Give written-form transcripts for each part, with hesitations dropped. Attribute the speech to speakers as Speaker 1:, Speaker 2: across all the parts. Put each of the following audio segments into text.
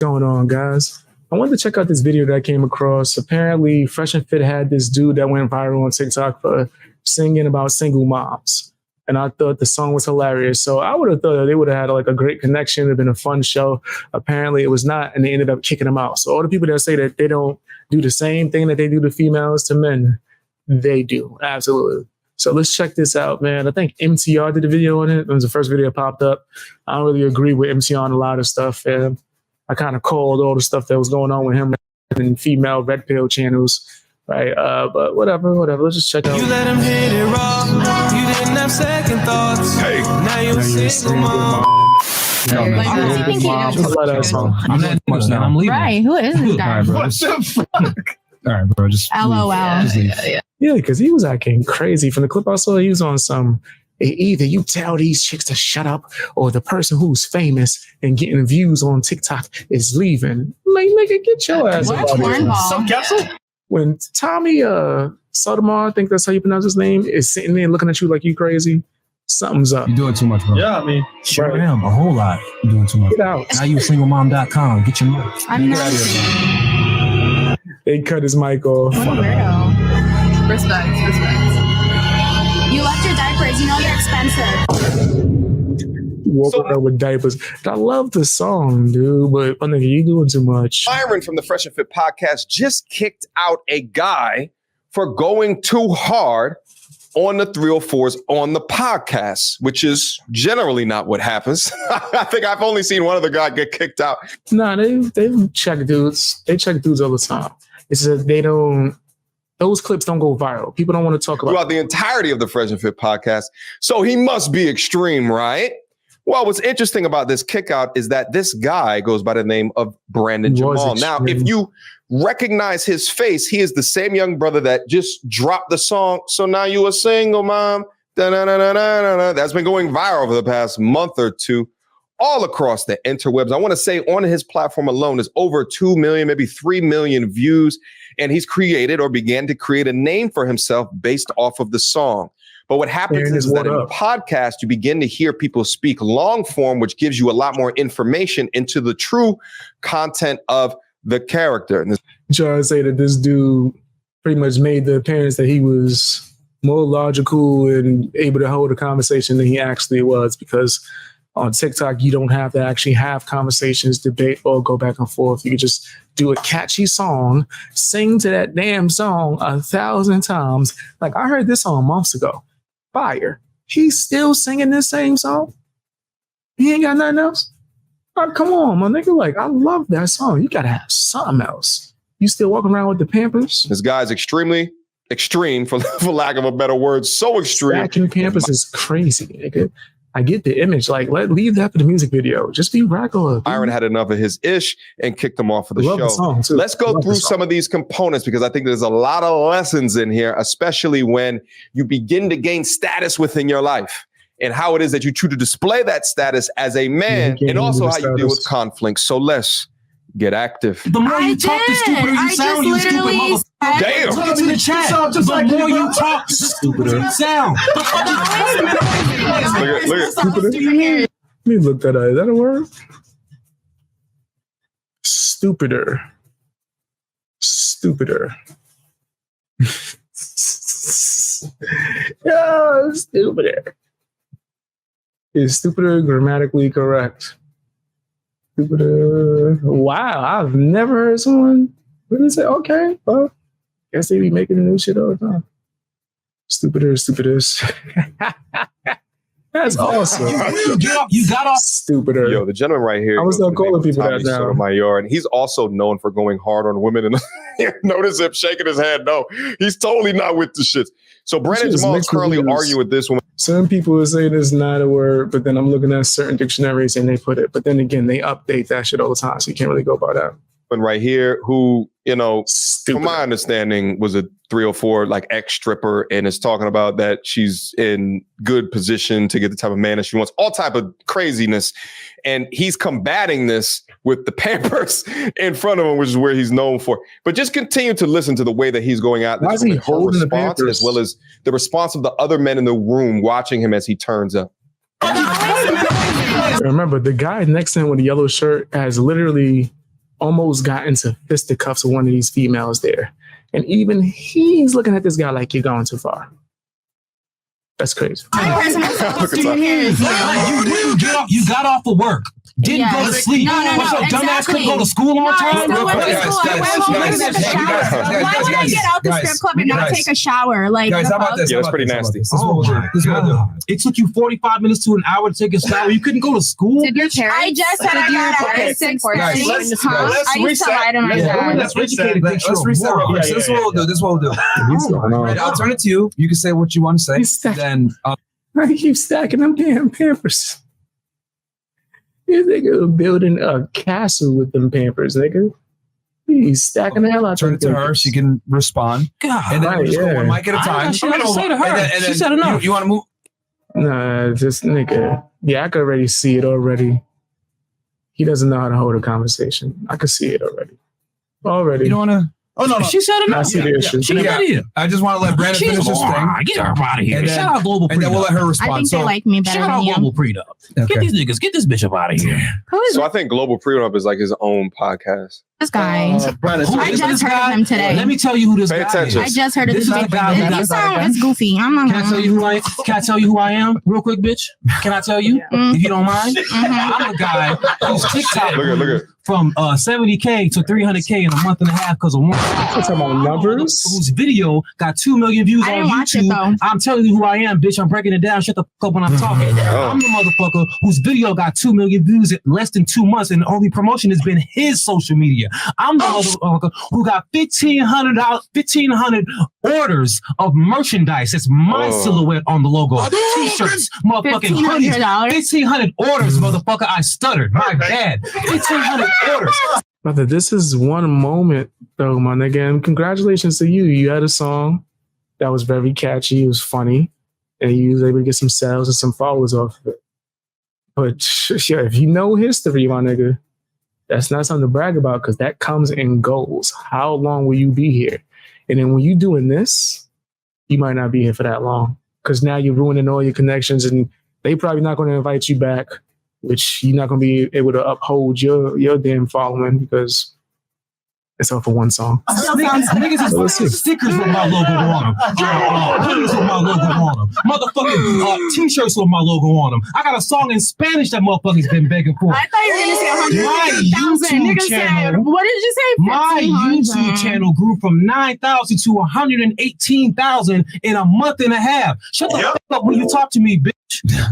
Speaker 1: Going on, guys? I wanted to check out this video that I came across. Apparently, Fresh and Fit had this dude that went viral on TikTok for singing about single moms. And I thought the song was hilarious. So I would have thought that they would have had like a great connection. It would have been a fun show. Apparently, it was not, and they ended up kicking him out. So all the people that say that they don't do the same thing that they do to females to men, they do. Absolutely. So let's check this out, man. I think MTR did a video on it. It was the first video that popped up. I don't really agree with MTR on a lot of stuff. And I kind of called all the stuff that was going on with him and female red pill channels, right? But whatever. Let's just check out.
Speaker 2: You let him hit it raw. You didn't have second thoughts. Hey, now you're a single mom.
Speaker 3: I'm leaving.
Speaker 4: Right, who is this guy?
Speaker 3: What the fuck? All right, bro. Just
Speaker 4: LOL.
Speaker 1: Yeah, because he was acting crazy. From the clip I saw, he was on some. Either you tell these chicks to shut up, or the person who's famous and getting views on TikTok is leaving. Like, nigga, get your ass out of here.
Speaker 3: Some capsule?
Speaker 1: When Tommy Sotomayor, I think that's how you pronounce his name, is sitting there looking at you like you crazy, something's up.
Speaker 3: You're doing too much, bro.
Speaker 5: Yeah, I mean,
Speaker 3: Sure am. A whole lot. You're doing too much.
Speaker 1: Get out.
Speaker 3: Now you singlемom.com. Get your money.
Speaker 4: I'm not.
Speaker 1: They cut his mic off.
Speaker 4: What a weirdo. Respect. You left your diapers. You know you're expensive.
Speaker 1: Walk around with diapers. I love the song, dude, but I think you doing too much.
Speaker 6: Byron from the Fresh and Fit podcast just kicked out a guy for going too hard on the 304s on the podcast, which is generally not what happens. I think I've only seen one other guy get kicked out.
Speaker 1: Nah, they check dudes. They check dudes all the time. It's that they don't. Those clips don't go viral. People don't want to talk about
Speaker 6: Throughout the entirety of the Fresh and Fit podcast. So he must be extreme, right? Well, what's interesting about this kickout is that this guy goes by the name of Brandon Jamal. Now, if you recognize his face, he is the same young brother that just dropped the song, So Now You a Single Mom. Da-na-na-na-na-na. That's been going viral over the past month or two all across the interwebs. I want to say on his platform alone is over 2 million, maybe 3 million views. And he's created or began to create a name for himself based off of the song. But what happens is that in a podcast, you begin to hear people speak long form, which gives you a lot more information into the true content of the character. And
Speaker 1: trying to say that this dude pretty much made the appearance that he was more logical and able to hold a conversation than he actually was, because on TikTok, you don't have to actually have conversations, debate, or go back and forth. You can just do a catchy song, sing to that damn song 1,000 times. Like, I heard this song months ago. Fire. He's still singing this same song? He ain't got nothing else? Oh, come on, my nigga. Like, I love that song. You got to have something else. You still walking around with the Pampers?
Speaker 6: this guy's extremely extreme, for lack of a better word. So extreme.
Speaker 1: Stacking Pampers is crazy, nigga. I get the image. Like, leave that for the music video. Just be regular.
Speaker 6: Byron had enough of his ish and kicked him off of the show. Let's go through some of these components, because I think there's a lot of lessons in here, especially when you begin to gain status within your life and how it is that you choose to display that status as a man, and also how you deal with conflict. So let's get active.
Speaker 3: The more you talk, the stupider you sound, you stupid motherfucker.
Speaker 6: Damn.
Speaker 3: Put it in the chat. The more you talk, the stupider you sound.
Speaker 6: Look at
Speaker 1: Stupider. Let me look that up. Is that a word? Stupider. Yeah, stupider. Is stupider grammatically correct? Stupider. Wow, I've never heard someone really say, okay, well, guess they be making new shit all the time. Stupider. That's awesome.
Speaker 3: You got off.
Speaker 1: Stupider.
Speaker 6: Yo, the gentleman right here.
Speaker 1: I was not calling people that now.
Speaker 6: Sotomayor, and he's also known for going hard on women. And notice him shaking his head. No, he's totally not with the shit. So Brandon Jamal is currently arguing with this woman.
Speaker 1: Some people say it's not a word, but then I'm looking at certain dictionaries and they put it. But then again, they update that shit all the time, so you can't really go by that.
Speaker 6: Right here, who, you know, from my understanding, was a 304 like ex-stripper, and is talking about that she's in good position to get the type of man that she wants, all type of craziness. And he's combating this with the Pampers in front of him, which is where he's known for. But just continue to listen to the way that he's going out.
Speaker 1: Why is he holding the Pampers?
Speaker 6: As well as the response of the other men in the room watching him as he turns up.
Speaker 1: Remember, the guy next to him with the yellow shirt has literally almost got into fisticuffs with one of these females there. And even he's looking at this guy like, you're going too far. That's crazy.
Speaker 3: You got off of work. Didn't go to sleep. What's your dumb ass couldn't go to school on time?
Speaker 4: Why would I get out the strip club and not take a shower? Like,
Speaker 5: guys, how about this?
Speaker 6: Yeah, that's pretty nasty.
Speaker 3: It took you 45 minutes to an hour to take a shower. You couldn't go to school?
Speaker 4: Did your parents? I just said I got out at 6:30. I used to lie to my dad.
Speaker 5: Let's reset real quick. So this is what we'll do. Right, I'll turn it to you. You can say what you want to say. Then
Speaker 1: I keep stacking them damn Pampers. You nigga building a castle with them Pampers, nigga. He's stacking the hell out.
Speaker 5: Turn it to her. She can respond.
Speaker 3: God,
Speaker 5: and then we'll just go one mic at a time.
Speaker 3: She had to say to her. And then, she said enough.
Speaker 5: You want to move?
Speaker 1: Nah, this nigga. Yeah, I could already see it already. He doesn't know how to hold a conversation. I could see it already.
Speaker 5: You don't want to? Oh, no.
Speaker 3: She said enough.
Speaker 1: I see the issue.
Speaker 5: I just want to let Brandon finish his thing.
Speaker 3: Get her out of here. Shout out Global Pre-Dub.
Speaker 5: And then we'll let her respond.
Speaker 4: I think they like me better
Speaker 3: Shout
Speaker 4: than
Speaker 3: out
Speaker 4: you.
Speaker 3: Global Pre-Dub. Get these niggas. Get this bitch up out of here.
Speaker 6: So I think Global Pre-Dub is like his own podcast.
Speaker 4: This guy. I just heard of him today.
Speaker 3: Let me tell you who this guy is.
Speaker 4: I just heard of this
Speaker 3: guy.
Speaker 4: You sound it's goofy. I'm not.
Speaker 3: Can I tell you who I am? Can I tell you who I am, real quick, bitch? Can I tell you, if you don't mind? I'm a guy who's TikTok
Speaker 6: look at.
Speaker 3: From 70K to 300K in a month and a half because of one.
Speaker 1: You're talking about numbers?
Speaker 3: Whose video got 2 million views on YouTube. I'm telling you who I am, bitch. I'm breaking it down. Shut the fuck up when I'm talking. I'm the motherfucker whose video got 2 million views in less than 2 months, and the only promotion has been his social media. I'm the motherfucker who got 1,500 orders of merchandise. It's my silhouette on the logo. T-shirts, motherfucking hoodies. 1,500 orders, motherfucker. I stuttered. My bad. 1,500 orders.
Speaker 1: Brother, this is one moment, though, my nigga. And congratulations to you. You had a song that was very catchy. It was funny. And you was able to get some sales and some followers off of it. But yeah, if you know history, my nigga, that's not something to brag about because that comes and goes. How long will you be here? And then when you doing this, you might not be here for that long because now you're ruining all your connections and they probably not going to invite you back, which you're not going to be able to uphold your damn following because it's all for one song.
Speaker 3: Niggas is stickers with my logo on them. Hoodies with my logo on them. Motherfucking t-shirts with my logo on them. I got a song in Spanish that motherfuckers been begging for.
Speaker 4: I thought you were going to say 100,000. Niggas said, what did you say?
Speaker 3: My YouTube channel grew from 9,000 to 118,000 in a month and a half. Shut the fuck up when you talk to me, bitch.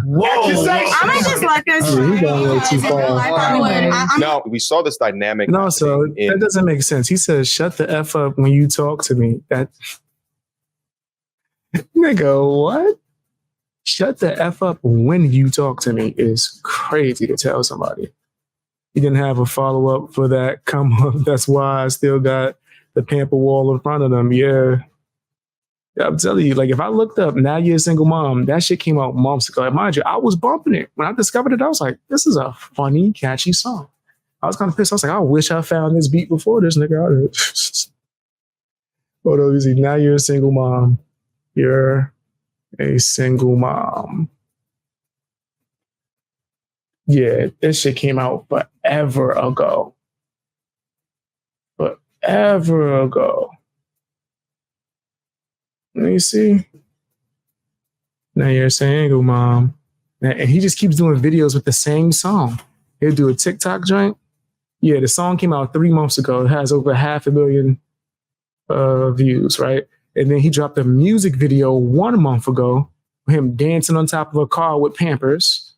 Speaker 5: Whoa.
Speaker 4: I might just let this.
Speaker 1: He going way too far.
Speaker 6: Now, we saw this dynamic.
Speaker 1: No, so that doesn't make sense. He says, shut the F up when you talk to me. That nigga, what? Shut the F up when you talk to me is crazy to tell somebody. He didn't have a follow-up for that come up. That's why I still got the pamper wall in front of them. Yeah. I'm telling you, like, if I looked up Now You're a Single Mom, that shit came out months ago. Like, mind you, I was bumping it. When I discovered it, I was like, this is a funny, catchy song. I was kind of pissed. I was like, I wish I found this beat before this nigga. Hold on, easy. Now You're a Single Mom. You're a single mom. Yeah, this shit came out forever ago. Forever ago. Let me see. Now You're a Single Mom. And he just keeps doing videos with the same song. He'll do a TikTok joint. Yeah, the song came out 3 months ago. It has over 500,000 views, right? And then he dropped a music video 1 month ago with him dancing on top of a car with Pampers,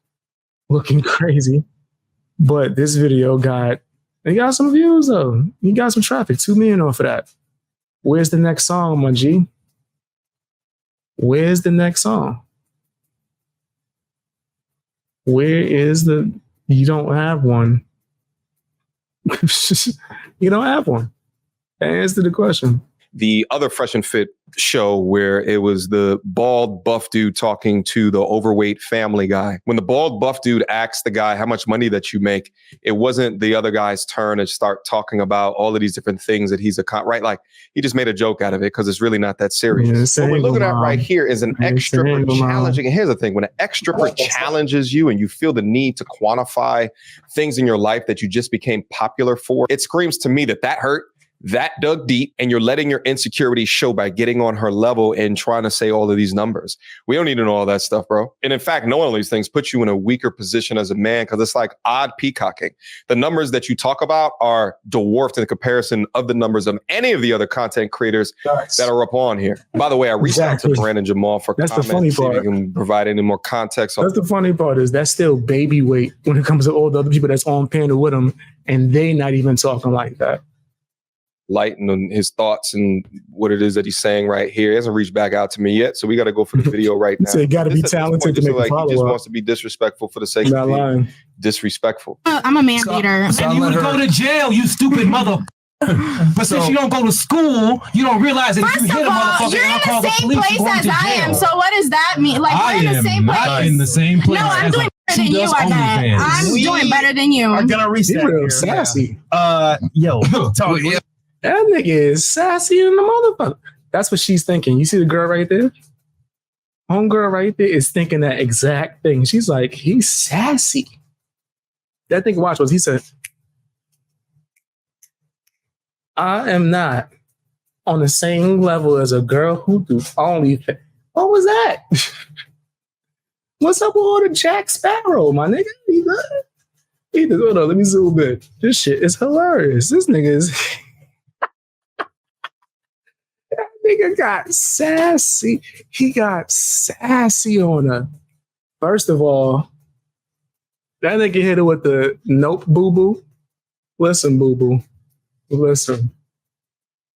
Speaker 1: looking crazy. But this video got some views though. He got some traffic, 2 million off of that. Where's the next song, my G? Where's the next song? Where is the... You don't have one. You don't have one. Answer the question.
Speaker 6: the other Fresh and Fit show where it was the bald buff dude talking to the overweight family guy. When the bald buff dude asked the guy how much money that you make, it wasn't the other guy's turn to start talking about all of these different things that he's right. Like he just made a joke out of it because it's really not that serious. What we're looking at right here is an extra challenging. And here's the thing: when an extra challenges you and you feel the need to quantify things in your life that you just became popular for, it screams to me that hurt. That dug deep, and you're letting your insecurities show by getting on her level and trying to say all of these numbers. We don't need to know all that stuff, bro. And in fact, knowing all these things puts you in a weaker position as a man because it's like odd peacocking. The numbers that you talk about are dwarfed in comparison of the numbers of any of the other content creators that are up on here. By the way, I reached out to Brandon Jamal for comments.
Speaker 1: The funny part.
Speaker 6: See if he can provide any more context.
Speaker 1: That's the funny part is that's still baby weight when it comes to all the other people that's on panel with him, and they not even talking like that.
Speaker 6: Lighten on his thoughts and what it is that he's saying right here. He hasn't reached back out to me yet, so we got to go for the video right now.
Speaker 1: So you got to be talented to make a follow-up.
Speaker 6: He just wants to be disrespectful for the sake of being disrespectful.
Speaker 4: I'm a man beater.
Speaker 3: And you would go to jail, you stupid mother. But since you don't go to school, you don't realize that if you hit a motherfucker,
Speaker 4: you're
Speaker 3: I'll call
Speaker 4: in the
Speaker 3: the
Speaker 4: same
Speaker 3: police.
Speaker 4: place as I am. So what does that mean? Like
Speaker 3: I
Speaker 4: we're in the same place.
Speaker 3: not in the same place.
Speaker 4: No, I'm doing better than you. I bet. I'm doing better than you.
Speaker 7: I'm gonna reset here.
Speaker 1: Sassy.
Speaker 7: Yo, talk.
Speaker 1: That nigga is sassy in the motherfucker. That's what she's thinking. You see the girl right there? Homegirl right there is thinking that exact thing. She's like, he's sassy. That nigga, watch what he said. I am not on the same level as a girl who do OnlyFans. What was that? What's up with all the Jack Sparrow, my nigga? Hold on, let me zoom in. This shit is hilarious. This nigga is... That nigga got sassy. He got sassy on her. First of all, that nigga hit her with the nope, boo-boo. Listen, boo-boo. Listen.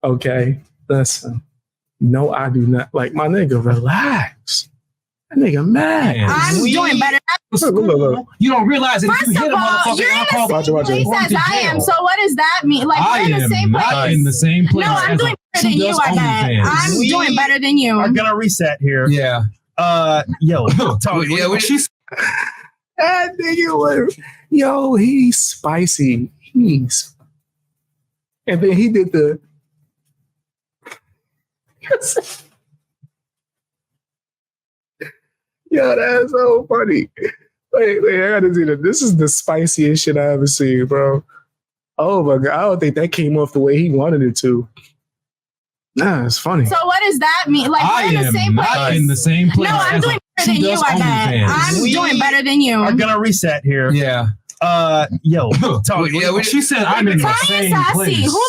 Speaker 1: Okay, listen. No, I do not. Like, my nigga, relax. That nigga mad.
Speaker 4: I'm doing better.
Speaker 1: Look.
Speaker 3: You don't realize that
Speaker 4: First
Speaker 3: if you hit a motherfucker,
Speaker 4: you're in the same place as I am. So what does that mean? Like
Speaker 3: I
Speaker 4: we're in the same place.
Speaker 3: not in the same place.
Speaker 4: No, I'm doing better than you. I bet. I'm doing better than you.
Speaker 7: I'm gonna reset here.
Speaker 5: Yeah.
Speaker 7: Yo, talk.
Speaker 5: Yeah, she's
Speaker 1: that nigga, yo, he's spicy. And then he did the. Yo, that's so funny. Wait, I gotta see that. This is the spiciest shit I ever seen, bro. Oh my god, I don't think that came off the way he wanted it to. Nah, it's funny.
Speaker 4: So what does that mean? Like we're in the same place.
Speaker 3: Not in the same place.
Speaker 4: No, I'm doing better than you. I bet. I'm doing better than you.
Speaker 7: I'm gonna reset here.
Speaker 5: yeah.
Speaker 7: Yo, talk.
Speaker 3: Yeah, she said I'm in the same place.
Speaker 4: Who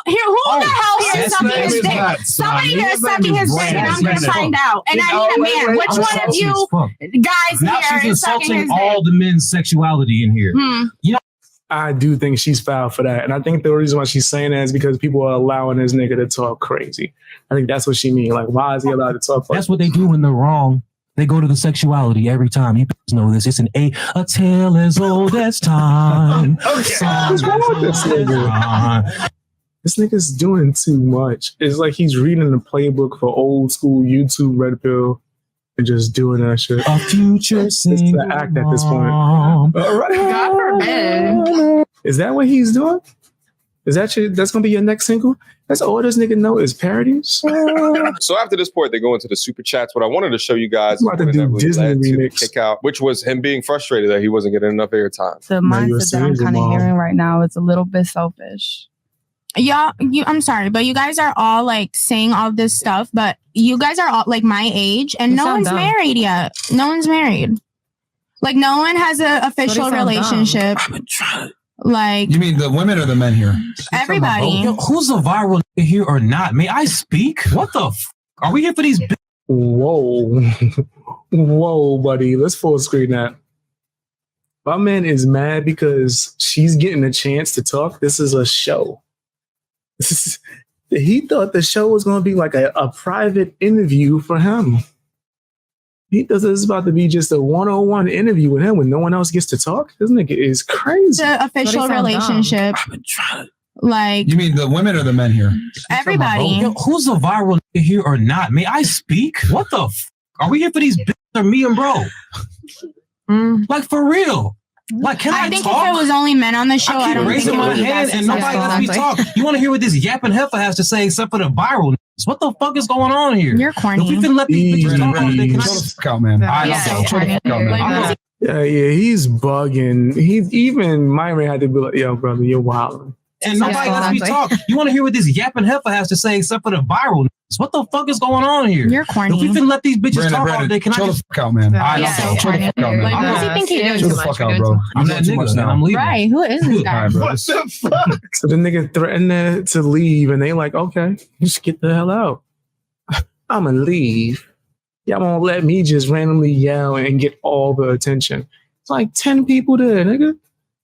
Speaker 4: the hell here is sucking his dick? Somebody here is sucking his dick, and I'm gonna find out. And I need a man. Which one of you guys
Speaker 3: now
Speaker 4: here
Speaker 3: she's
Speaker 4: is sucking his
Speaker 3: insulting
Speaker 4: dick?
Speaker 3: all the men's sexuality in here. You know,
Speaker 1: I do think she's foul for that. And I think the reason why she's saying that is because people are allowing this nigga to talk crazy. I think that's what she means. Like, why is he allowed to talk like
Speaker 3: that's what they do when they're wrong. They go to the sexuality every time. You know this. It's a tale as old as time.
Speaker 1: What's wrong with this nigga? This nigga's doing too much. It's like he's reading the playbook for old school YouTube Red Pill and just doing that shit.
Speaker 3: A future
Speaker 1: It's the act at this point. All right.
Speaker 4: God forbid.
Speaker 1: Is that what he's doing? Is that that's gonna be your next single? That's all this nigga know is parodies.
Speaker 6: So after this point, they go into the super chats. What I wanted to show you guys
Speaker 1: I'm about to do Disney
Speaker 6: led to the
Speaker 1: remix.
Speaker 6: kick out, which was him being frustrated that he wasn't getting enough airtime.
Speaker 8: The
Speaker 1: Now you're
Speaker 8: mindset that I'm
Speaker 1: single,
Speaker 8: kind of
Speaker 1: Mom.
Speaker 8: hearing right now is a little bit selfish.
Speaker 4: I'm sorry, but you guys are all like saying all this stuff, but you guys are all like my age, and
Speaker 8: You
Speaker 4: no
Speaker 8: sound
Speaker 4: one's
Speaker 8: dumb.
Speaker 4: married yet. No one's married. Like no one has an official
Speaker 8: sound dumb.
Speaker 4: relationship. Like
Speaker 5: You mean the women or the men here?
Speaker 4: everybody.
Speaker 3: Yo, who's a viral nigga here or not? May I speak? What the are we here for these?
Speaker 1: Whoa. Whoa, buddy. Let's full screen that. My man is mad because she's getting a chance to talk. This is a show. He thought the show was going to be like a private interview for him. He thought this is about to be just a one-on-one interview with him when no one else gets to talk. This nigga is crazy.
Speaker 4: The official
Speaker 8: sound dumb.
Speaker 4: relationship. Like,
Speaker 5: You mean the women or the men here?
Speaker 4: everybody.
Speaker 3: Yo, who's a viral nigga here or not? May I speak? What the are we here for these bitches or me and bro? Like for real. Like, can I
Speaker 4: think
Speaker 3: talk?
Speaker 4: if it was only men on the show,
Speaker 3: I
Speaker 4: I
Speaker 3: keep
Speaker 4: don't think
Speaker 3: raising
Speaker 4: it
Speaker 3: my
Speaker 4: would be
Speaker 3: hand
Speaker 4: that
Speaker 3: and nobody lets me
Speaker 4: successful.
Speaker 3: talk. You want to hear what this yapping heifer has to say except for the viral niggas? What the fuck is going on here?
Speaker 4: You're corny.
Speaker 3: If we can let these bitches talk all day, can I
Speaker 5: Chill the fuck out, man.
Speaker 1: Yeah, he's bugging. He's even Myron had to be like, yo, brother, you're wild.
Speaker 3: And nobody lets me talk. You want to hear what this yapping heifer has to say except for the viral niggas? What the fuck is going on here?
Speaker 4: You're corny.
Speaker 3: If we can let these bitches talk all day, can I
Speaker 5: chill
Speaker 3: just
Speaker 5: the fuck out, man.
Speaker 3: Chill the fuck out, man.
Speaker 4: What does he think he
Speaker 5: Chill
Speaker 4: is?
Speaker 5: the fuck out, bro.
Speaker 3: I'm that nigga and I'm leaving.
Speaker 4: Right. Who is this guy?
Speaker 5: All right, bro.
Speaker 7: What the fuck?
Speaker 1: So the nigga threatened to leave, and they like, okay, just get the hell out. I'm gonna leave. Y'all won't let me just randomly yell and get all the attention. It's like 10 people there, nigga.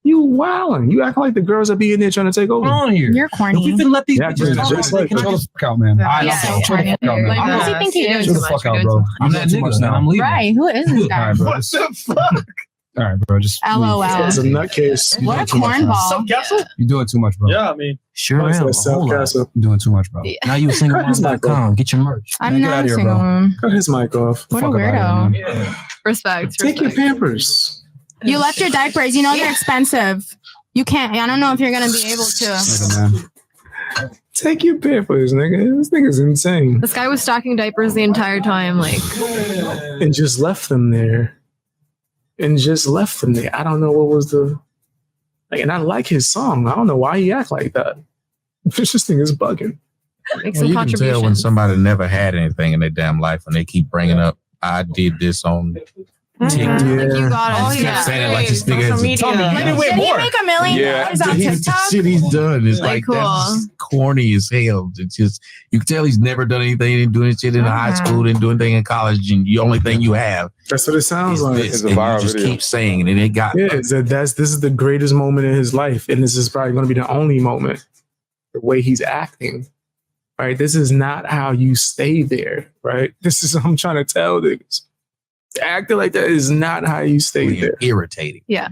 Speaker 1: You wildin'. You act like the girls that be in there trying to take over.
Speaker 3: What's on here?
Speaker 4: You're
Speaker 3: If we
Speaker 4: corny.
Speaker 3: can let these
Speaker 1: Yeah,
Speaker 3: bitches
Speaker 1: just
Speaker 3: talk all
Speaker 1: like
Speaker 3: day, can I
Speaker 5: Chill the
Speaker 3: just
Speaker 5: fuck out, man. Chill the fuck out, man.
Speaker 4: What does he think he is?
Speaker 5: Chill the fuck out, bro.
Speaker 3: I'm
Speaker 5: You
Speaker 3: that
Speaker 5: doing too much
Speaker 3: nigga and
Speaker 5: now.
Speaker 3: I'm leaving.
Speaker 4: Right. Who is this
Speaker 5: All
Speaker 4: guy?
Speaker 5: right, bro.
Speaker 7: What the fuck?
Speaker 5: All right, bro. Just
Speaker 4: LOL.
Speaker 1: It's a nutcase.
Speaker 4: What a
Speaker 5: too much, man.
Speaker 4: cornball.
Speaker 7: Castle?
Speaker 5: You're doing too much, bro.
Speaker 7: Yeah, I mean,
Speaker 3: Sure am. Hold up.
Speaker 1: Castle.
Speaker 5: You're doing too much, bro.
Speaker 3: Now you singlemom.com. Get your merch.
Speaker 4: I'm
Speaker 5: Man, get
Speaker 4: not
Speaker 5: out
Speaker 4: a
Speaker 5: of here,
Speaker 4: single
Speaker 5: bro.
Speaker 4: one.
Speaker 1: Cut his mic off.
Speaker 4: What a
Speaker 5: Fuck
Speaker 4: weirdo.
Speaker 5: about it, man.
Speaker 8: Respect.
Speaker 1: Take your Pampers.
Speaker 4: You left your diapers. You know they're expensive. You can't. I don't know if you're gonna be able to.
Speaker 5: Nigga, man.
Speaker 1: Take your Pampers, nigga. This nigga's insane.
Speaker 8: This guy was stocking diapers the entire time. Like,
Speaker 1: And just left them there. I don't know what was the like, and I like his song. I don't know why he act like that. This thing is bugging.
Speaker 8: make
Speaker 9: Well,
Speaker 8: some
Speaker 9: you can tell when
Speaker 8: contributions.
Speaker 9: somebody never had anything in their damn life and they keep bringing up, I did this on TikTok.
Speaker 8: Like you got
Speaker 9: And
Speaker 8: it.
Speaker 9: he kept saying it like this nigga has a
Speaker 8: Social media.
Speaker 7: Maybe way
Speaker 4: Did he
Speaker 7: more.
Speaker 4: make $1 million
Speaker 6: Yeah.
Speaker 4: on
Speaker 9: the
Speaker 4: TikTok?
Speaker 9: shit he's done is
Speaker 8: Like,
Speaker 9: like that's corny as hell. It's just you can tell he's never done anything, he didn't do any shit in high school, didn't do anything in college, and the only thing you have
Speaker 1: That's what it sounds
Speaker 9: is
Speaker 1: like.
Speaker 9: this.
Speaker 6: It's a
Speaker 9: And
Speaker 6: viral
Speaker 9: you just
Speaker 6: video.
Speaker 9: keep saying it, and it got
Speaker 1: Yeah, this is the greatest moment in his life, and this is probably going to be the only moment. The way he's acting, right? This is not how you stay there, right? This is what I'm trying to tell niggas. Acting like that is not how you stay
Speaker 9: really
Speaker 1: there.
Speaker 9: irritating.
Speaker 8: Yeah.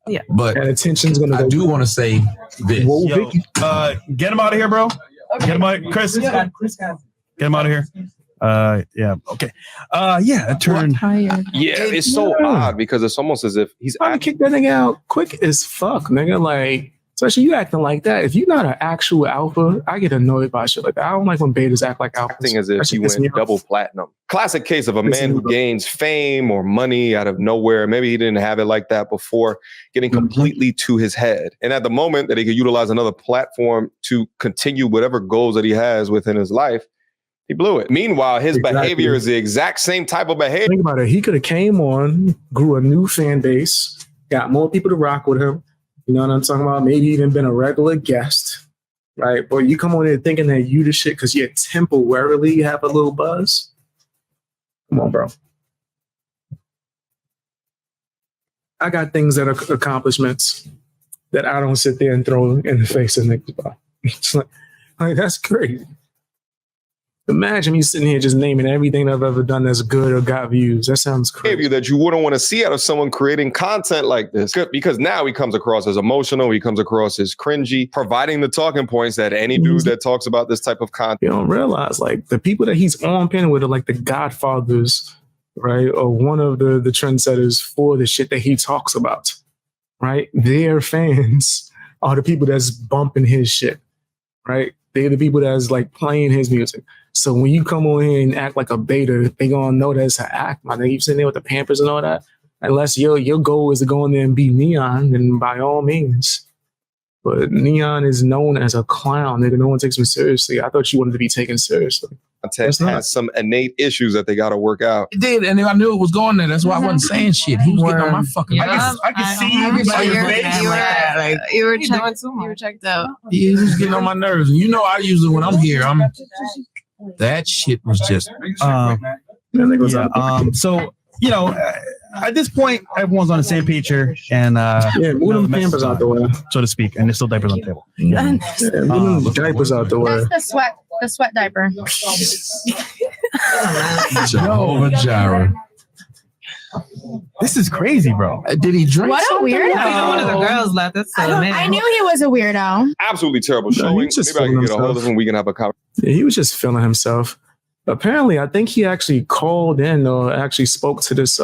Speaker 8: Yeah.
Speaker 9: But
Speaker 1: And attention's going to
Speaker 9: I
Speaker 1: go.
Speaker 9: do want to say this.
Speaker 1: Whoa,
Speaker 7: Yo,
Speaker 1: Vicky.
Speaker 7: get him out of here, bro. Get him out, Chris. Get him out of here. Yeah. Okay. Yeah. It turned.
Speaker 8: Tired.
Speaker 6: Yeah, it's so odd because it's almost as if he's
Speaker 1: Trying to kick that nigga out quick as fuck, nigga. Like, especially you acting like that. If you're not an actual alpha, I get annoyed by shit like that. I don't like when betas act like alphas.
Speaker 6: acting as if
Speaker 1: That
Speaker 6: he
Speaker 1: shit pisses me
Speaker 6: went
Speaker 1: off.
Speaker 6: double platinum. Classic case of a
Speaker 1: Pisses
Speaker 6: man
Speaker 1: me
Speaker 6: who
Speaker 1: off.
Speaker 6: gains fame or money out of nowhere. Maybe he didn't have it like that before, getting completely to his head. And at the moment that he could utilize another platform to continue whatever goals that he has within his life, he blew it. Meanwhile, his
Speaker 1: Exactly.
Speaker 6: behavior is the exact same type of behavior.
Speaker 1: Think about it. He could have came on, grew a new fan base, got more people to rock with him. You know what I'm talking about? Maybe even been a regular guest, right? But you come on there thinking that you the shit because you're temporarily have a little buzz. Come on, bro. I got things that are accomplishments that I don't sit there and throw in the face of niggas. Bro. It's like that's crazy. Imagine me sitting here just naming everything I've ever done that's good or got views. That sounds crazy.
Speaker 6: Behavior that you wouldn't want to see out of someone creating content like this. Good, because now he comes across as emotional, he comes across as cringy, providing the talking points that any dude that talks about this type of content.
Speaker 1: You don't realize, like, the people that he's on pin with are like the godfathers, right? Or one of the trendsetters for the shit that he talks about, right? Their fans are the people that's bumping his shit, right? They're the people that's like playing his music. So when you come on here and act like a beta, they gonna know that's an act. My nigga, you sitting there with the Pampers and all that. Unless your goal is to go in there and be Neon, then by all means. But Neon is known as a clown, nigga. No one takes him seriously. I thought you wanted to be taken seriously.
Speaker 6: Content has some innate issues that they got to work out.
Speaker 9: It did, and I knew it was going there. That's why I wasn't saying shit. He was getting on my fucking.
Speaker 7: I can see you by your face.
Speaker 8: You were checked out.
Speaker 9: He was getting on my nerves. And you know, I usually when I'm here, that shit was just.
Speaker 7: So you know, at this point, everyone's on the same page here, and
Speaker 1: move them Pampers out the way,
Speaker 7: so to speak, and there's still diapers on the table.
Speaker 1: Move them diapers out the way.
Speaker 4: That's the sweat diaper.
Speaker 9: Jehovah Jireh.
Speaker 7: This is crazy, bro.
Speaker 9: Did he drink?
Speaker 4: What a
Speaker 9: something?
Speaker 4: weirdo.
Speaker 8: I think one of the girls left. That's so man.
Speaker 4: I knew he was a weirdo.
Speaker 6: Absolutely terrible
Speaker 1: No,
Speaker 6: showing.
Speaker 1: he's just
Speaker 6: Maybe I can
Speaker 1: feeling
Speaker 6: get a hold of
Speaker 1: himself.
Speaker 6: him. We can have a conversation.
Speaker 1: Yeah, he was just feeling himself. Apparently, I think he actually called in or actually spoke to this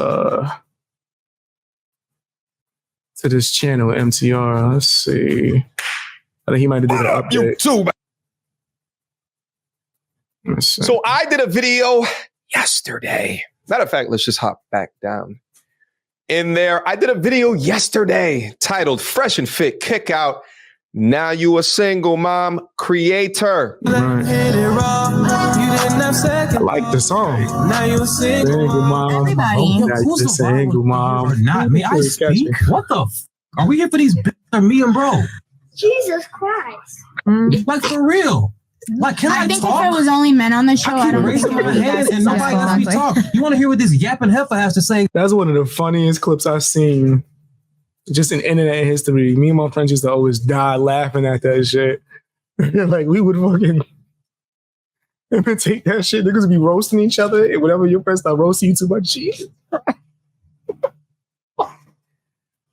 Speaker 1: channel, MTR. Let's see. I think he might have did an update.
Speaker 6: YouTube.
Speaker 1: Let's see.
Speaker 6: So I did a video yesterday. Matter of fact, let's just hop back down. In there, I did a video yesterday titled Fresh and Fit Kick Out. Now you a single mom creator.
Speaker 1: Right.
Speaker 2: Hit it raw. You didn't have second.
Speaker 1: I like the song.
Speaker 2: Now you a single.
Speaker 1: Single mom.
Speaker 4: Everybody.
Speaker 1: Now you
Speaker 3: Who's
Speaker 1: a
Speaker 3: the
Speaker 1: single
Speaker 3: viral
Speaker 1: mom.
Speaker 3: or not me? I
Speaker 1: It's catchy.
Speaker 3: speak. What the? Are we here for these or me and bro?
Speaker 10: Jesus Christ.
Speaker 3: Like for real? Like can I,
Speaker 4: I think
Speaker 3: talk?
Speaker 4: if it was only men on the show,
Speaker 3: I
Speaker 4: I
Speaker 3: keep
Speaker 4: don't
Speaker 3: raising
Speaker 4: think
Speaker 3: my
Speaker 4: it would be
Speaker 3: hand
Speaker 4: that
Speaker 3: and nobody lets me
Speaker 4: successful.
Speaker 3: talk. You want to hear what this yapping heifer has to say?
Speaker 1: That's one of the funniest clips I've seen just in internet history. Me and my friends used to always die laughing at that shit. Like we would fucking imitate that shit. Niggas would be roasting each other. And whenever your friends start roasting you too much, Jesus.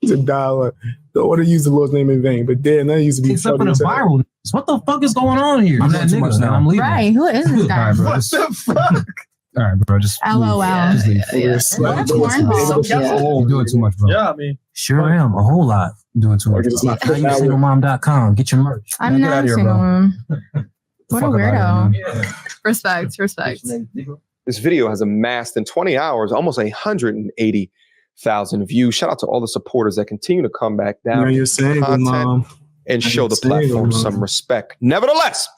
Speaker 1: To die. Don't want to use the Lord's name in vain. But then that used to be
Speaker 3: Except for
Speaker 1: funny
Speaker 3: the
Speaker 1: as hell.
Speaker 3: viral. What the fuck is going on here? I'm that nigga now. I'm leaving.
Speaker 4: Right. Who is this
Speaker 3: All
Speaker 4: guy?
Speaker 3: right, bro.
Speaker 1: What
Speaker 3: Just,
Speaker 1: the fuck?
Speaker 3: all right, bro. Just
Speaker 4: LOL.
Speaker 3: Just leave.
Speaker 1: Yes.
Speaker 4: Well, that's cornball.
Speaker 3: You're doing too much, bro.
Speaker 7: Yeah, I mean,
Speaker 3: Sure am. A whole lot. Doing too much.
Speaker 1: It's not
Speaker 3: Now you singlemom.com. Get your merch.
Speaker 4: I'm
Speaker 3: Now,
Speaker 4: not a
Speaker 3: get
Speaker 4: single
Speaker 3: out
Speaker 4: mom.
Speaker 3: of here,
Speaker 4: What a
Speaker 3: Fuck outta here,
Speaker 4: weirdo.
Speaker 3: man.
Speaker 8: Respect.
Speaker 6: This video has amassed in 20 hours almost 180,000 views. Shout out to all the supporters that continue to come back
Speaker 1: Now
Speaker 6: down
Speaker 1: you're single,
Speaker 6: content
Speaker 1: mom.
Speaker 6: and
Speaker 1: Now
Speaker 6: show
Speaker 1: you're
Speaker 6: the
Speaker 1: single,
Speaker 6: platform
Speaker 1: mom.
Speaker 6: some respect. Nevertheless,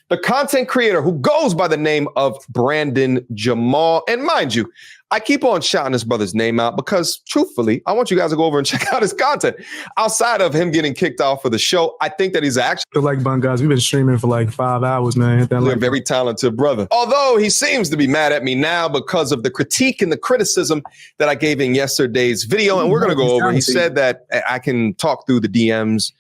Speaker 6: the content creator who goes by the name of Brandon Jamal, and mind you, I keep on shouting this brother's name out because truthfully, I want you guys to go over and check out his content. Outside of him getting kicked off of the show, I think that he's actually
Speaker 1: The like button, guys. We've been streaming for like 5 hours, man. Hit that
Speaker 6: a
Speaker 1: like
Speaker 6: very talented brother. Although he seems to be mad at me now because of the critique and the criticism that I gave in yesterday's video. And we're going to go over. He said that I can talk through the DMs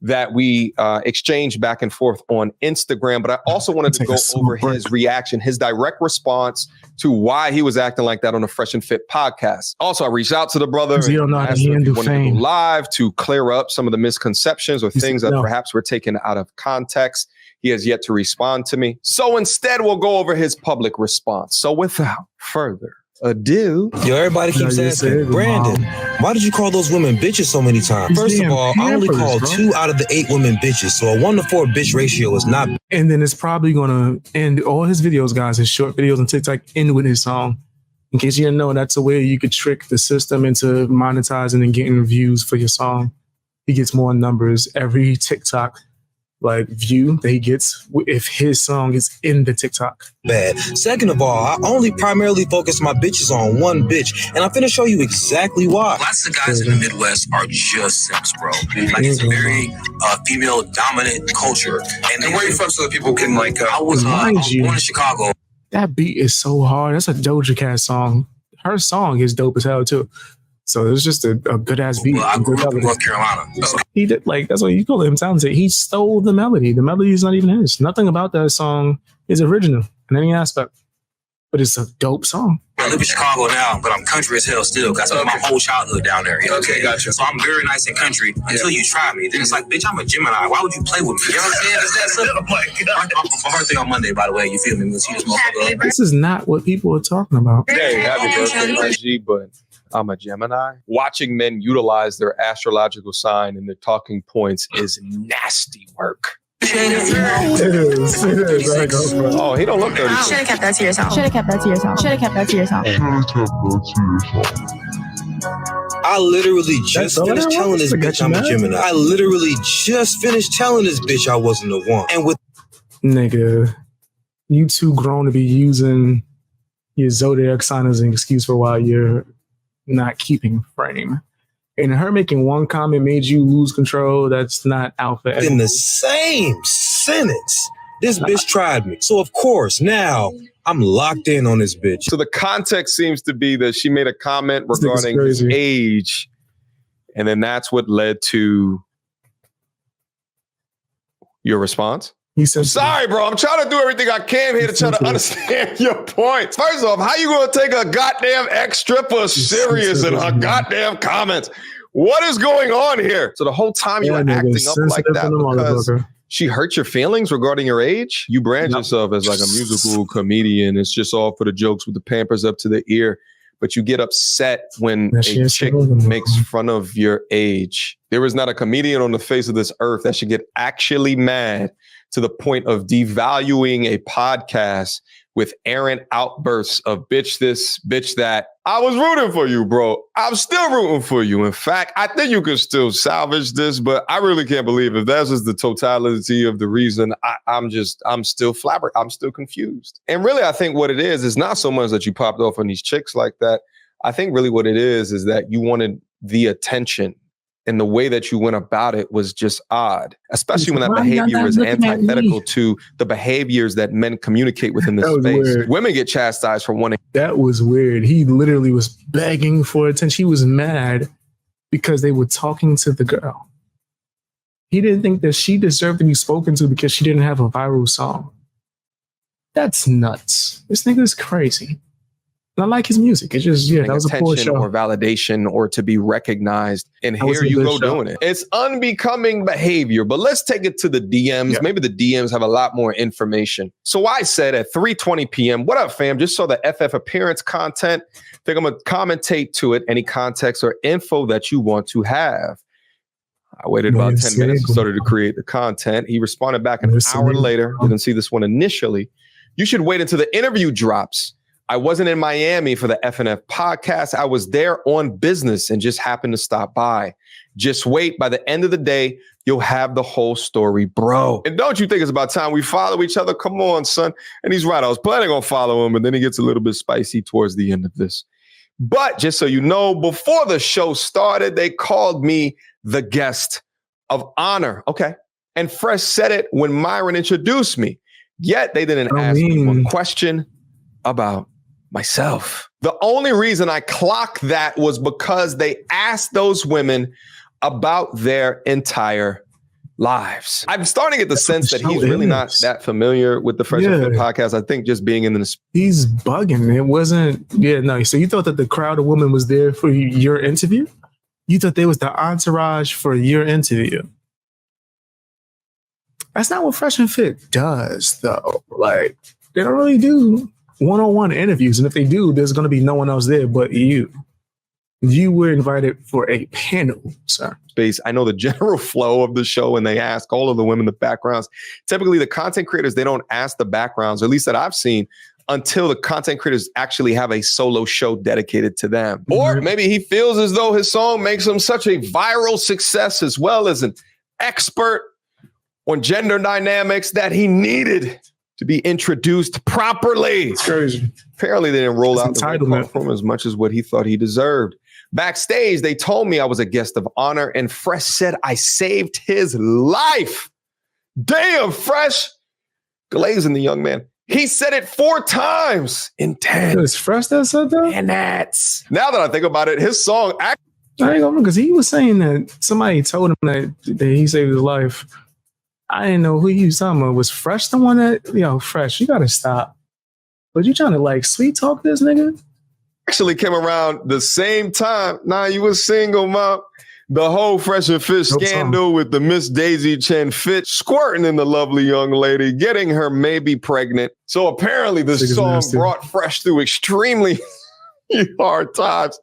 Speaker 6: that we exchanged back and forth on Instagram. But I also wanted to
Speaker 1: Take a
Speaker 6: go
Speaker 1: small
Speaker 6: over
Speaker 1: break.
Speaker 6: his reaction, his direct response to why he was acting like that on the Fresh and Fit podcast. Also, I reached out to the brother
Speaker 1: Because he don't know how to
Speaker 6: asked him if he
Speaker 1: handle
Speaker 6: wanted to go
Speaker 1: fame.
Speaker 6: live to clear up some of the misconceptions or
Speaker 1: He
Speaker 6: things
Speaker 1: said
Speaker 6: that
Speaker 1: no.
Speaker 6: perhaps were taken out of context. He has yet to respond to me. So instead, we'll go over his public response. So without further ado,
Speaker 11: Yo, everybody keeps
Speaker 1: Now you're
Speaker 11: asking,
Speaker 1: single,
Speaker 11: Brandon, why did you call those women bitches so many times?
Speaker 1: These
Speaker 11: First of
Speaker 1: damn
Speaker 11: all, I only
Speaker 1: Pampers,
Speaker 11: called
Speaker 1: bro.
Speaker 11: 2 out of the 8 women bitches, so a 1-to-4 bitch ratio is not
Speaker 1: And then it's probably gonna end all his videos, guys, his short videos on TikTok end with his song. In case you didn't know, that's a way you could trick the system into monetizing and getting views for your song. He gets more numbers every TikTok like view that he gets if his song is in the TikTok.
Speaker 11: bad. Second of all, I only primarily focus my bitches on one bitch, and I'm finna show you exactly why. Lots of guys in the Midwest are just simps, bro. Like, it's a very female-dominant culture. And where are you from so that people can, like, I was
Speaker 1: Mind
Speaker 11: born
Speaker 1: you.
Speaker 11: in Chicago.
Speaker 1: That beat is so hard. That's a Doja Cat song. Her song is dope as hell too. So it's just a good ass beat.
Speaker 11: Well, I grew up in
Speaker 1: Good
Speaker 11: North Carolina. So
Speaker 1: He did like that's what you call him talented. He stole the melody. The melody is not even his. Nothing about that song is original in any aspect. But it's a dope song.
Speaker 11: I live in Chicago now, but I'm country as hell still. Cause I spent my whole childhood down there. You know what I'm saying? Gotcha. So I'm very nice in country until you try me. Then it's like, bitch, I'm a Gemini. Why would you play with me? You know what I'm saying? It's that simple. My birthday on Monday, by the way. You feel me? We'll see this motherfucker.
Speaker 1: This is not what people are talking about.
Speaker 6: hey, happy birthday, IG, but I'm a Gemini. Watching men utilize their astrological sign and their talking points is nasty work.
Speaker 1: It is. I go for it.
Speaker 6: Oh, he don't look 32.
Speaker 4: Should have kept that to yourself. Should have kept that to yourself. Should have kept that to yourself.
Speaker 11: I literally just
Speaker 1: all
Speaker 11: finished
Speaker 1: I
Speaker 11: telling
Speaker 1: want.
Speaker 11: this
Speaker 1: I got
Speaker 11: bitch
Speaker 1: you
Speaker 11: I'm a
Speaker 1: mad.
Speaker 11: Gemini. I literally just finished telling this bitch I wasn't the one. And with
Speaker 1: Nigga, you too grown to be using your zodiac sign as an excuse for why you're not keeping frame. And her making one comment made you lose control. That's not alpha.
Speaker 11: in the same sentence, this bitch tried me. So of course, now I'm locked in on this bitch.
Speaker 6: So the context seems to be that she made a comment
Speaker 1: This nigga's
Speaker 6: regarding his
Speaker 1: crazy.
Speaker 6: age, and then that's what led to your response.
Speaker 1: He said,
Speaker 6: sorry, bro. I'm trying to do everything I can here to try to understand your point. First off, how you going to take a goddamn ex-stripper serious in her goddamn comments? What is going on here? So the whole time you were acting up like that because she hurt your feelings regarding your age? You brand yourself as like a musical comedian. It's just all for the jokes with the Pampers up to the ear. But you get upset when a chick makes fun of your age. There is not a comedian on the face of this earth that should get actually mad to the point of devaluing a podcast with errant outbursts of bitch this, bitch that. I was rooting for you, bro. I'm still rooting for you. In fact, I think you can still salvage this, but I really can't believe if that's just the totality of the reason. I'm still flabbergasted. I'm still confused. And really, I think what it is not so much that you popped off on these chicks like that. I think really what it is that you wanted the attention. And the way that you went about it was just odd, especially when that behavior is antithetical to the behaviors that men communicate within this space. Weird. Women get chastised for wanting.
Speaker 1: That was weird. He literally was begging for attention. He was mad because they were talking to the girl. He didn't think that she deserved to be spoken to because she didn't have a viral song. That's nuts. This nigga is crazy. I like his music. It's just, that was a poor show.
Speaker 6: Or validation or to be recognized. And here you go doing it. It's unbecoming behavior, but let's take it to the DMs. Yeah. Maybe the DMs have a lot more information. So I said at 3:20 p.m., what up, fam? Just saw the FF appearance content. Think I'm going to commentate to it. Any context or info that you want to have. I waited about 10 minutes and started to create the content. He responded back an hour later. Didn't see this one initially. You should wait until the interview drops. I wasn't in Miami for the FNF podcast. I was there on business and just happened to stop by. Just wait. By the end of the day, you'll have the whole story, bro. And don't you think it's about time we follow each other? Come on, son. And he's right. I was planning on following him, but then he gets a little bit spicy towards the end of this. But just so you know, before the show started, they called me the guest of honor. Okay. And Fresh said it when Myron introduced me. Yet they didn't ask me one question about myself. The only reason I clocked that was because they asked those women about their entire lives. I'm starting to get the sense that he's really not that familiar with the Fresh and Fit podcast. I think just being in the...
Speaker 1: He's bugging. It wasn't... So you thought that the crowd of women was there for your interview? You thought they was the entourage for your interview? That's not what Fresh and Fit does, though. Like, they don't really do one-on-one interviews. And if they do, there's going to be no one else there but you. You were invited for a panel, sir.
Speaker 6: Space. I know the general flow of the show, and they ask all of the women the backgrounds. Typically, the content creators, they don't ask the backgrounds, or at least that I've seen, until the content creators actually have a solo show dedicated to them. Or maybe he feels as though his song makes him such a viral success as well as an expert on gender dynamics that he needed to be introduced properly.
Speaker 1: It's crazy.
Speaker 6: Apparently, they didn't roll out the right from as much as what he thought he deserved. Backstage, they told me I was a guest of honor, and Fresh said I saved his life. Damn, Fresh. Glazing the young man. He said it 4 times in 10.
Speaker 1: It's Fresh that said that?
Speaker 6: And that's... Now that I think about it, his song...
Speaker 1: I ain't gonna, because he was saying that somebody told him that he saved his life. I didn't know who he was talking about. Was Fresh the one that, Fresh, you gotta stop. But you trying to like sweet talk this nigga?
Speaker 6: Actually came around the same time. Nah, you was single, mom. The whole Fresh and Fit scandal with the Miss Daisy Chen Fit squirting in the lovely young lady, getting her maybe pregnant. So apparently this song brought Fresh through extremely hard times.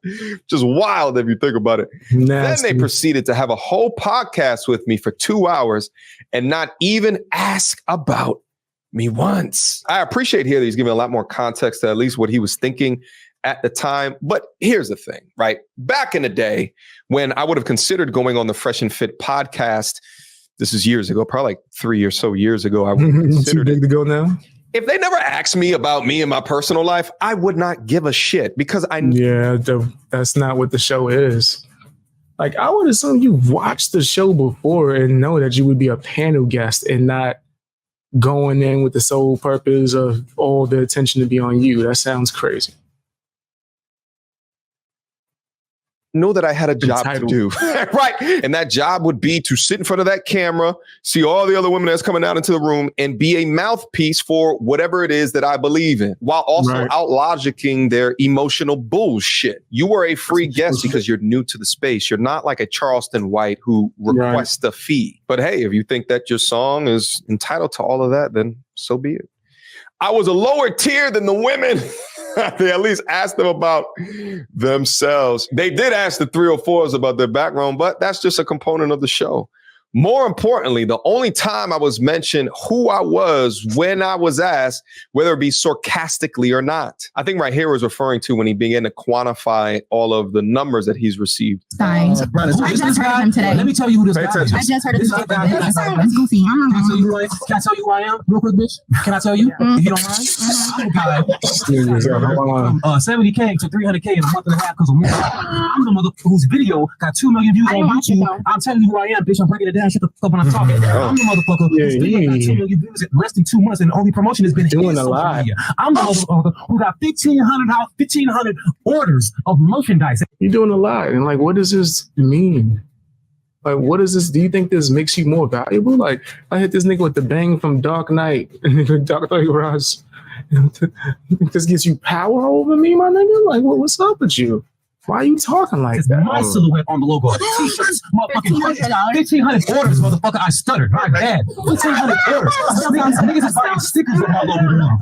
Speaker 6: Just wild if you think about it. Nasty. Then they proceeded to have a whole podcast with me for 2 hours and not even ask about me once. I appreciate here that he's giving a lot more context to at least what he was thinking at the time. But here's the thing, right? Back in the day when I would have considered going on the Fresh and Fit podcast, this is years ago, probably like 3 or so years ago, I would have considered
Speaker 1: too big to go now.
Speaker 6: If they never asked me about me and my personal life, I would not give a shit because
Speaker 1: that's not what the show is. Like, I would assume you watched the show before and know that you would be a panel guest and not going in with the sole purpose of all the attention to be on you. That sounds crazy.
Speaker 6: know that I had a job to do. Right. And that job would be to sit in front of that camera, see all the other women that's coming out into the room and be a mouthpiece for whatever it is that I believe in, while also out-logicking their emotional bullshit. You are a free guest because you're new to the space. You're not like a Charleston White who requests a fee. But hey, if you think that your song is entitled to all of that, then so be it. I was a lower tier than the women. They at least asked them about themselves. They did ask the 304s about their background, but that's just a component of the show. More importantly, the only time I was mentioned who I was when I was asked, whether it be sarcastically or not. I think right here was referring to when he began to quantify all of the numbers that he's received.
Speaker 4: I just heard of him today.
Speaker 3: Let me tell you who this guy is.
Speaker 4: I just heard of him today.
Speaker 3: It's goofy. Can I tell you who I am? Real quick, bitch. Can I tell you? If you don't mind. I'm 70K to 300K in a month and a half because of me. I'm the motherfucker whose video got 2 million views on YouTube. I'm telling you who I am, bitch. I'm breaking it down. Shut the fuck up when I'm talking. I'm the motherfucker whose video got 2 million views in less than 2 months and the only promotion has been doing a lot. I'm the motherfucker who got 1,500 orders of merchandise.
Speaker 1: You're doing a lot. And like, what does this mean? Like, what is this? Do you think this makes you more valuable? Like, I hit this nigga with the bang from Dark Knight. Dr. Ross. You think this gives you power over me, my nigga? Like, what's up with you? Why are you talking like that?
Speaker 3: My silhouette on the logo. T-shirts, motherfucking $1,500 orders, motherfucker. I stuttered. My bad. 1,500 orders. Niggas is buying stickers with my logo on them.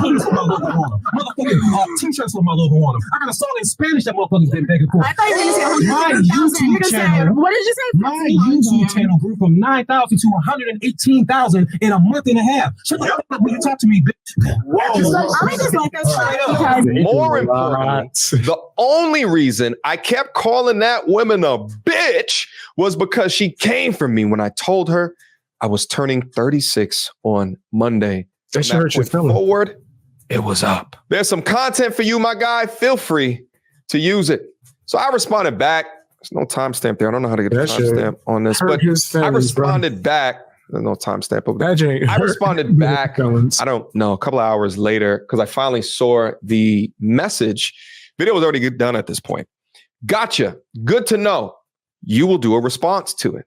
Speaker 3: Hoodies with my logo on them. Motherfucking T-shirts with my logo on them. I got a song in Spanish that motherfuckers been begging for.
Speaker 4: I thought you were going to
Speaker 3: my YouTube channel.
Speaker 4: What did you say?
Speaker 3: My YouTube channel grew from 9,000 to 118,000 in a month and a half. Shut the fuck up when you talk to me, bitch.
Speaker 6: More importantly, the only reason I kept calling that woman a bitch was because she came for me when I told her I was turning 36 on Monday.
Speaker 1: That hurt your feelings.
Speaker 6: Forward, it was up. There's some content for you, my guy. Feel free to use it. So I responded back. There's no timestamp there. I don't know how to get a timestamp on this, but I responded back. There's no timestamp over there. I responded back. I don't know, a couple of hours later, because I finally saw the message. Video was already done at this point. Gotcha. Good to know. You will do a response to it.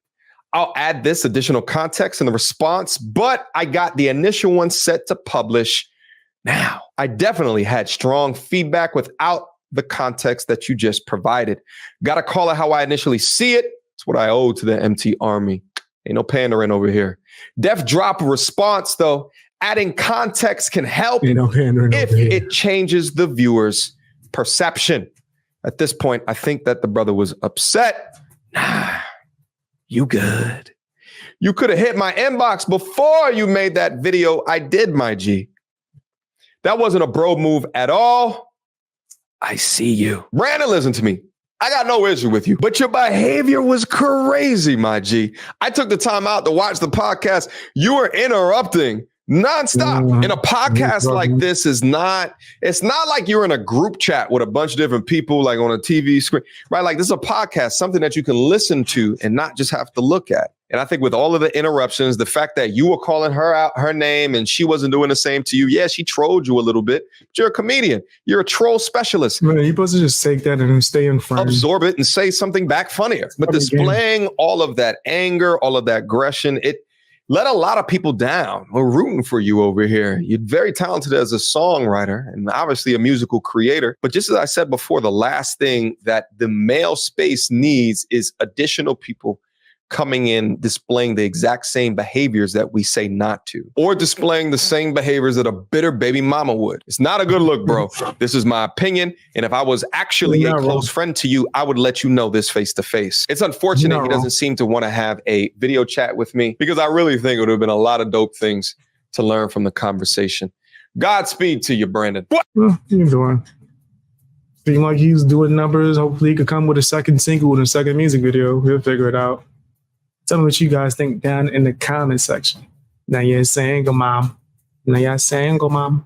Speaker 6: I'll add this additional context in the response, but I got the initial one set to publish now. I definitely had strong feedback without the context that you just provided. Got to call it how I initially see it. It's what I owe to the MT Army. Ain't no pandering over here. Def drop a response, though. Adding context can help if it changes the viewer's perception. At this point, I think that the brother was upset. Nah, you good. You could have hit my inbox before you made that video. I did, my G. That wasn't a bro move at all. I see you. Brandon, listen to me. I got no issue with you, but your behavior was crazy, my G. I took the time out to watch the podcast. You were interrupting nonstop. And a podcast like this it's not like you're in a group chat with a bunch of different people, like on a TV screen, right? Like this is a podcast, something that you can listen to and not just have to look at. And I think with all of the interruptions, the fact that you were calling her out, her name, and she wasn't doing the same to you. Yeah, she trolled you a little bit, but you're a comedian. You're a troll specialist.
Speaker 1: Man, you're supposed to just take that and stay in front.
Speaker 6: Absorb it and say something back funnier. But displaying all of that anger, all of that aggression, it let a lot of people down. We're rooting for you over here. You're very talented as a songwriter and obviously a musical creator. But just as I said before, the last thing that the male space needs is additional people coming in, displaying the exact same behaviors that we say not to, or displaying the same behaviors that a bitter baby mama would. It's not a good look, bro. This is my opinion. And if I was actually a close friend to you, I would let you know this face to face. It's unfortunate he doesn't seem to want to have a video chat with me, because I really think it would have been a lot of dope things to learn from the conversation. Godspeed to you, Brandon.
Speaker 1: What are you doing? Seemed like he's doing numbers. Hopefully he could come with a second single and a second music video. We'll figure it out. Tell me what you guys think down in the comment section. Now you're single, mom. Now you're single, mom.